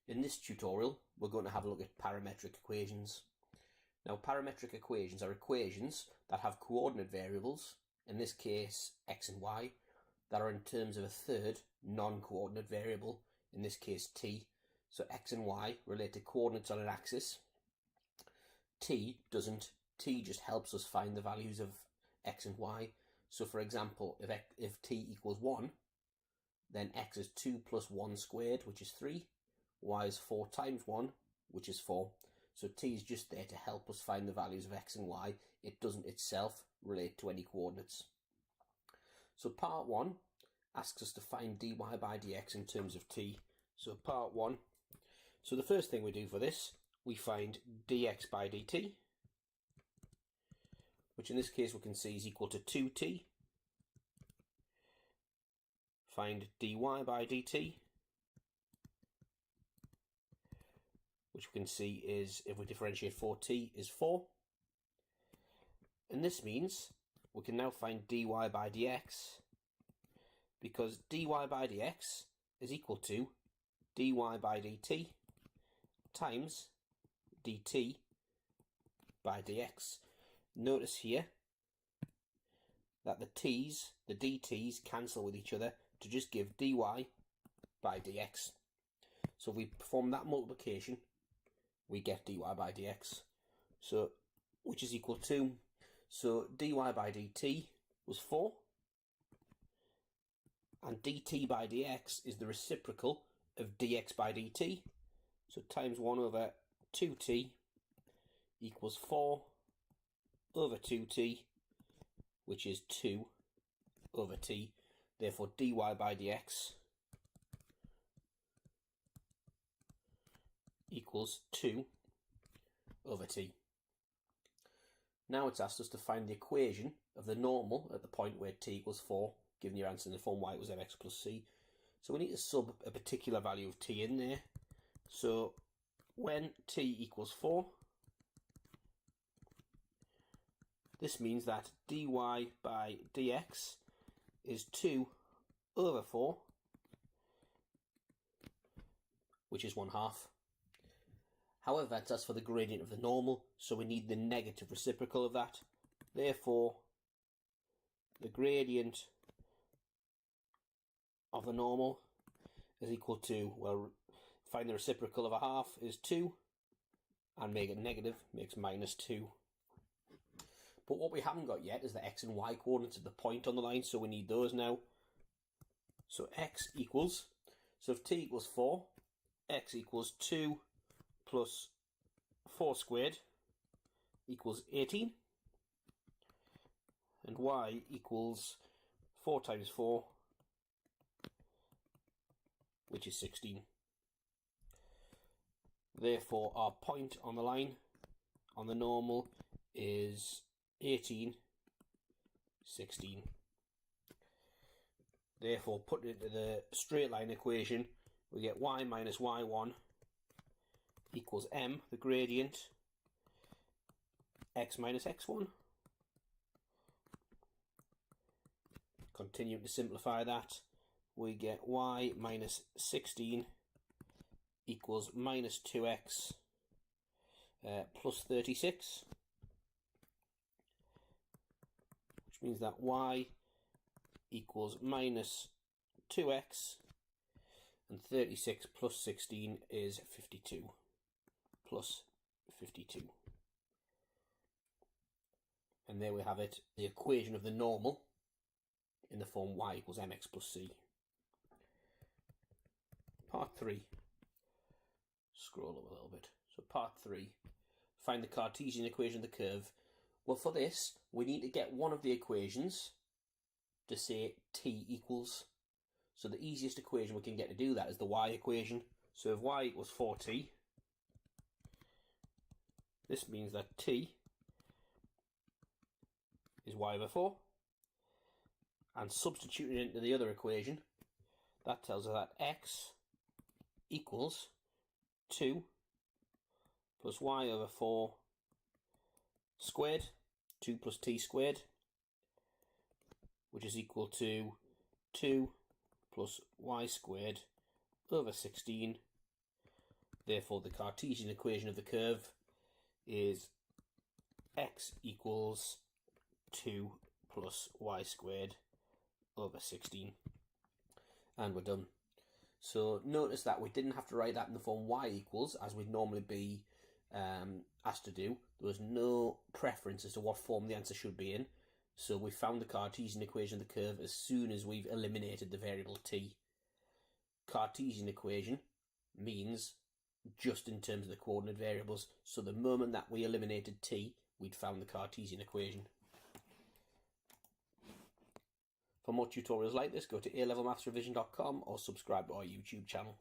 In this tutorial, we're going to have a look at parametric equations. Now, parametric equations are equations that have coordinate variables, in this case x and y, that are in terms of a third non-coordinate variable, in this case t. So x and y relate to coordinates on an axis. T doesn't. T just helps us find the values of x and y. So for example, if t equals 1, then x is 2 plus 1 squared, which is 3. Y is 4 times 1, which is 4. So t is just there to help us find the values of x and y. It doesn't itself relate to any coordinates. So part 1 asks us to find dy by dx in terms of t. So part 1. So the first thing we do for this, we find dx by dt, which in this case we can see is equal to 2t. Find dy by dt, which we can see is, if we differentiate 4t, is 4. And this means we can now find dy by dx, because dy by dx is equal to dy by dt times dt by dx. Notice here that the dt's cancel with each other to just give dy by dx. So if we perform that multiplication, we get dy by dx, so which is equal to, so dy by dt was 4, and dt by dx is the reciprocal of dx by dt, so times 1 over 2t equals 4 over 2t, which is 2 over t. Therefore dy by dx equals 2 over t. Now it's asked us to find the equation of the normal at the point where t equals 4, given your answer in the form y equals mx plus c. So we need to sub a particular value of t in there. So when t equals 4, this means that dy by dx is 2 over 4, which is 1/2. However, that's as for the gradient of the normal, so we need the negative reciprocal of that. Therefore, the gradient of the normal is equal to, well, find the reciprocal of 1/2 is 2, and make it negative, makes -2. But what we haven't got yet is the x and y coordinates at the point on the line, so we need those now. So x equals, so if t equals 4, x equals 2 plus 4 squared equals 18, and y equals 4 times 4, which is 16. Therefore our point on the line on the normal is 18, 16. Therefore, put it into the straight line equation, we get y minus y1 equals m, the gradient, x minus x1. Continue to simplify that, we get y minus 16 equals minus 2x plus 36, which means that y equals minus 2x, and 36 plus 16 is 52, plus 52. And there we have it, the equation of the normal in the form y equals mx plus c. Part 3. Scroll up a little bit. So part 3. Find the Cartesian equation of the curve. Well, for this, we need to get one of the equations to say t equals. So the easiest equation we can get to do that is the y equation. So if y equals 4t, this means that t is y over 4. And substituting it into the other equation, that tells us that x equals 2 plus y over 4 squared, 2 plus t squared, which is equal to 2 plus y squared over 16 Therefore, the Cartesian equation of the curve is x equals 2 plus y squared over 16. And we're done. So notice that we didn't have to write that in the form y equals, as we'd normally be asked to do. There was no preference as to what form the answer should be in. So we found the Cartesian equation of the curve as soon as we've eliminated the variable t. Cartesian equation means just in terms of the coordinate variables. So the moment that we eliminated t, we'd found the Cartesian equation. For more tutorials like this, go to alevelmathsrevision.com or subscribe to our YouTube channel.